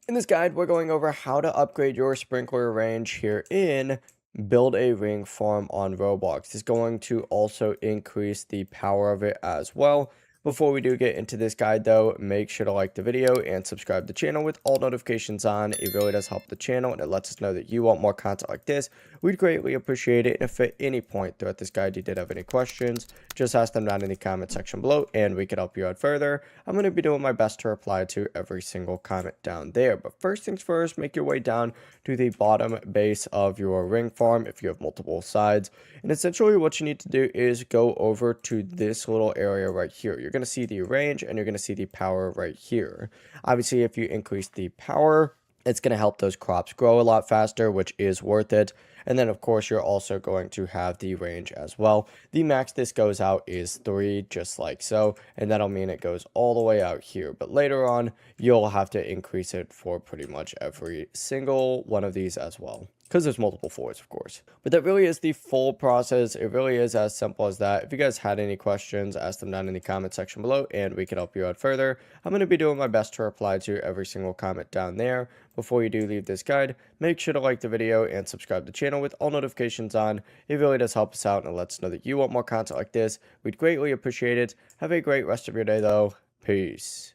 In this guide, we're going over how to upgrade your sprinkler range here in Build a Ring Farm on Roblox. It's going to also increase the power of it as well. Before we do get into this guide though, make sure to like the video and subscribe to the channel with all notifications on. It really does help the channel and it lets us know that you want more content like this. We'd greatly appreciate it. And if at any point throughout this guide you did have any questions, just ask them down in the comment section below and we can help you out further. I'm going to be doing my best to reply to every single comment down there. But first things first, make your way down to the bottom base of your ring farm if you have multiple sides. And essentially what you need to do is go over to this little area right here. You're going to see the range and you're going to see the power right here. Obviously, if you increase the power, it's going to help those crops grow a lot faster, which is worth it. And then, of course, you're also going to have the range as well. The max this goes out is 3, just like so. And that'll mean it goes all the way out here. But later on, you'll have to increase it for pretty much every single one of these as well, because there's multiple floors, of course. But that really is the full process. It really is as simple as that. If you guys had any questions, ask them down in the comment section below and we can help you out further. I'm going to be doing my best to reply to every single comment down there. Before you do leave this guide, make sure to like the video and subscribe to the channel with all notifications on. It really does help us out and it lets us know that you want more content like this. We'd greatly appreciate it. Have a great rest of your day though. Peace.